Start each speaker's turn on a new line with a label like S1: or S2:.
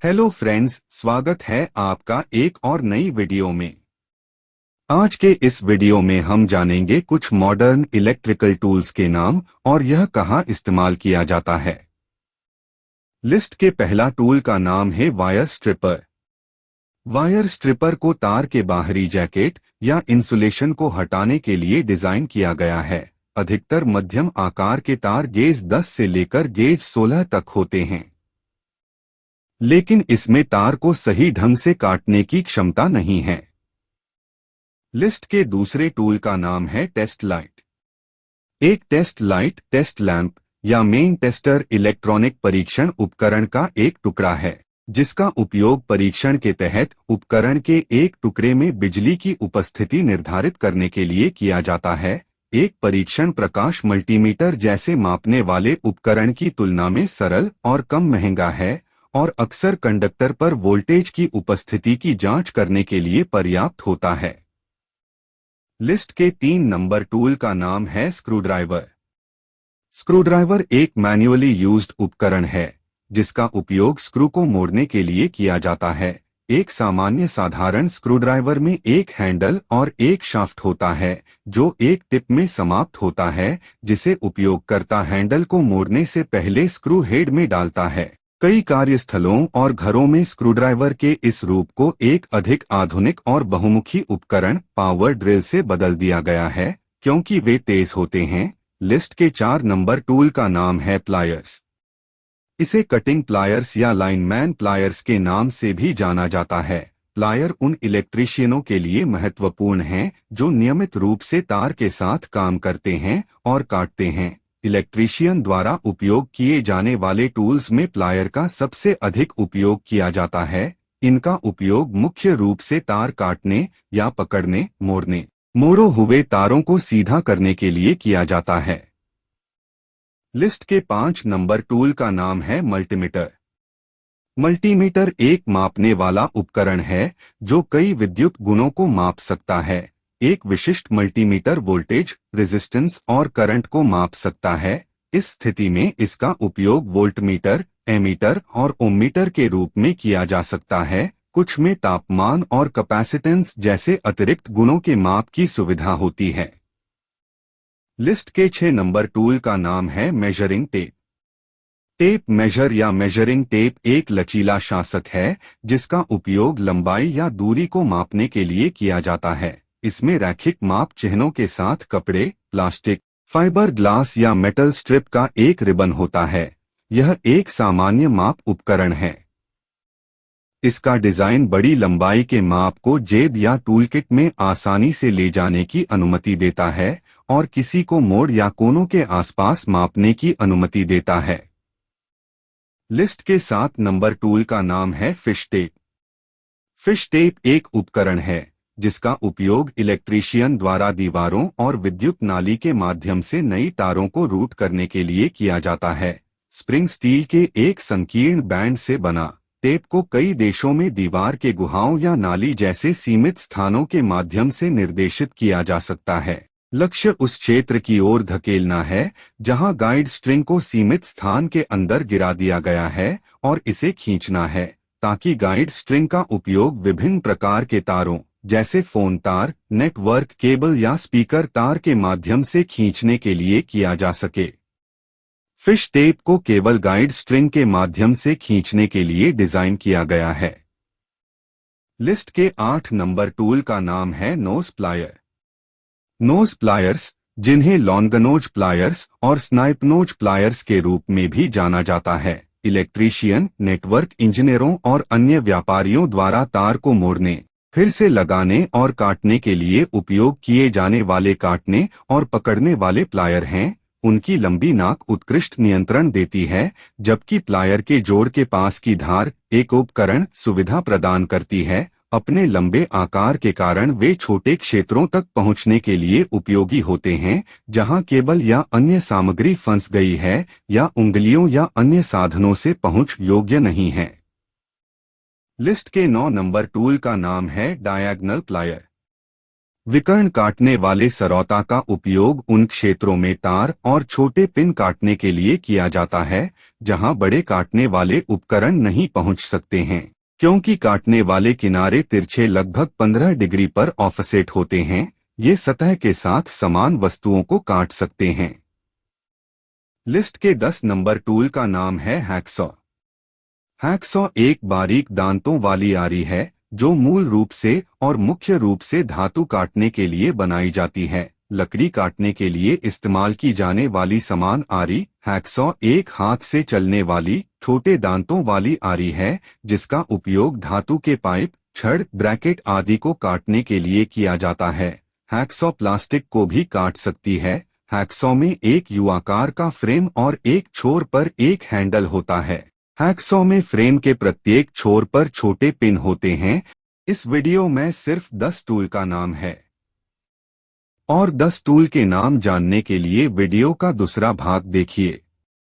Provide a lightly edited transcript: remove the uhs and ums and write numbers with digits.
S1: Hello friends, स्वागत है आपका एक और नई वीडियो में। आज के इस वीडियो में हम जानेंगे कुछ मॉडर्न इलेक्ट्रिकल टूल्स के नाम और यह कहाँ इस्तेमाल किया जाता है। लिस्ट के पहला टूल का नाम है वायर स्ट्रिपर। वायर स्ट्रिपर को तार के बाहरी जैकेट या इंसुलेशन को हटाने के लिए डिजाइन किया गया है। अधिकतर मध्यम आकार के तार गेज 10 से लेकर गेज 16 तक होते हैं, लेकिन इसमें तार को सही ढंग से काटने की क्षमता नहीं है। लिस्ट के दूसरे टूल का नाम है टेस्ट लाइट। एक टेस्ट लाइट, टेस्ट लैंप या मेन टेस्टर इलेक्ट्रॉनिक परीक्षण उपकरण का एक टुकड़ा है, जिसका उपयोग परीक्षण के तहत उपकरण के एक टुकड़े में बिजली की उपस्थिति निर्धारित करने के लिए किया जाता है। एक परीक्षण प्रकाश मल्टीमीटर जैसे मापने वाले उपकरण की तुलना में सरल और कम महंगा है और अक्सर कंडक्टर पर वोल्टेज की उपस्थिति की जांच करने के लिए पर्याप्त होता है। लिस्ट के 3 नंबर टूल का नाम है स्क्रूड्राइवर। स्क्रूड्राइवर एक मैन्युअली यूज्ड उपकरण है, जिसका उपयोग स्क्रू को मोड़ने के लिए किया जाता है। एक सामान्य साधारण स्क्रूड्राइवर में एक हैंडल और एक शाफ्ट होता है, जो एक टिप में समाप्त होता है, जिसे उपयोगकर्ता हैंडल को मोड़ने से पहले स्क्रू हेड में डालता है। कई कार्यस्थलों और घरों में स्क्रूड्राइवर के इस रूप को एक अधिक आधुनिक और बहुमुखी उपकरण पावर ड्रिल से बदल दिया गया है, क्योंकि वे तेज होते हैं। लिस्ट के 4 नंबर टूल का नाम है प्लायर्स। इसे कटिंग प्लायर्स या लाइनमैन प्लायर्स के नाम से भी जाना जाता है। प्लायर उन इलेक्ट्रीशियनों के लिए महत्वपूर्ण हैं जो नियमित रूप से तार के साथ काम करते हैं और काटते हैं। इलेक्ट्रीशियन द्वारा उपयोग किए जाने वाले टूल्स में प्लायर का सबसे अधिक उपयोग किया जाता है। इनका उपयोग मुख्य रूप से तार काटने या पकड़ने, मोड़े हुए तारों को सीधा करने के लिए किया जाता है। लिस्ट के 5 नंबर टूल का नाम है मल्टीमीटर। मल्टीमीटर एक मापने वाला उपकरण है जो कई विद्युत गुणों को माप सकता है। एक विशिष्ट मल्टीमीटर वोल्टेज, रेजिस्टेंस और करंट को माप सकता है। इस स्थिति में इसका उपयोग वोल्टमीटर, एमीटर और ओममीटर के रूप में किया जा सकता है। कुछ में तापमान और कैपेसिटेंस जैसे अतिरिक्त गुणों के माप की सुविधा होती है। लिस्ट के 6 नंबर टूल का नाम है मेजरिंग टेप। टेप मेजर या मेजरिंग टेप एक लचीला शासक है जिसका उपयोग लंबाई या दूरी को मापने के लिए किया जाता है। इसमें रैखिक माप चिन्हों के साथ कपड़े, प्लास्टिक, फाइबर ग्लास या मेटल स्ट्रिप का एक रिबन होता है। यह एक सामान्य माप उपकरण है। इसका डिजाइन बड़ी लंबाई के माप को जेब या टूलकिट में आसानी से ले जाने की अनुमति देता है और किसी को मोड़ या कोनों के आसपास मापने की अनुमति देता है। लिस्ट के 7 नंबर टूल का नाम है फिश टेप। फिश टेप एक उपकरण है जिसका उपयोग इलेक्ट्रीशियन द्वारा दीवारों और विद्युत नाली के माध्यम से नई तारों को रूट करने के लिए किया जाता है। स्प्रिंग स्टील के एक संकीर्ण बैंड से बना टेप को कई देशों में दीवार के गुहाओं या नाली जैसे सीमित स्थानों के माध्यम से निर्देशित किया जा सकता है। लक्ष्य उस क्षेत्र की ओर धकेलना है जहां गाइड स्ट्रिंग को सीमित स्थान के अंदर गिरा दिया गया है और इसे खींचना है, ताकि गाइड स्ट्रिंग का उपयोग विभिन्न प्रकार के तारों जैसे फोन तार, नेटवर्क केबल या स्पीकर तार के माध्यम से खींचने के लिए किया जा सके। फिश टेप को केवल गाइड स्ट्रिंग के माध्यम से खींचने के लिए डिजाइन किया गया है। लिस्ट के 8 नंबर टूल का नाम है नोज प्लायर। नोज प्लायर्स, जिन्हें लॉन्गनोज प्लायर्स और स्नाइप नोज प्लायर्स के रूप में भी जाना जाता है, इलेक्ट्रीशियन, नेटवर्क इंजीनियरों और अन्य व्यापारियों द्वारा तार को मोड़ने, फिर से लगाने और काटने के लिए उपयोग किए जाने वाले काटने और पकड़ने वाले प्लायर हैं। उनकी लंबी नाक उत्कृष्ट नियंत्रण देती है, जबकि प्लायर के जोड़ के पास की धार एक उपकरण सुविधा प्रदान करती है। अपने लंबे आकार के कारण वे छोटे क्षेत्रों तक पहुंचने के लिए उपयोगी होते हैं, जहां केबल या अन्य सामग्री फंस गई है या उंगलियों या अन्य साधनों से पहुंच योग्य नहीं है। लिस्ट के 9 नंबर टूल का नाम है डायगोनल प्लायर। विकर्ण काटने वाले सरौता का उपयोग उन क्षेत्रों में तार और छोटे पिन काटने के लिए किया जाता है जहां बड़े काटने वाले उपकरण नहीं पहुंच सकते हैं, क्योंकि काटने वाले किनारे तिरछे लगभग 15 डिग्री पर ऑफसेट होते हैं। ये सतह के साथ समान वस्तुओं को काट सकते हैं। लिस्ट के 10 नंबर टूल का नाम है हैकसॉ। हैकसॉ एक बारीक दांतों वाली आरी है जो मूल रूप से और मुख्य रूप से धातु काटने के लिए बनाई जाती है। लकड़ी काटने के लिए इस्तेमाल की जाने वाली समान आरी हैकसॉ एक हाथ से चलने वाली छोटे दांतों वाली आरी है जिसका उपयोग धातु के पाइप, छड़, ब्रैकेट आदि को काटने के लिए किया जाता है। हैकसॉ प्लास्टिक को भी काट सकती है। हैकसॉ में एक यू-आकार का फ्रेम और एक छोर पर एक हैंडल होता है। हैकसॉ में फ्रेम के प्रत्येक छोर पर छोटे पिन होते हैं। इस वीडियो में सिर्फ 10 टूल का नाम है और 10 टूल के नाम जानने के लिए वीडियो का दूसरा भाग देखिए।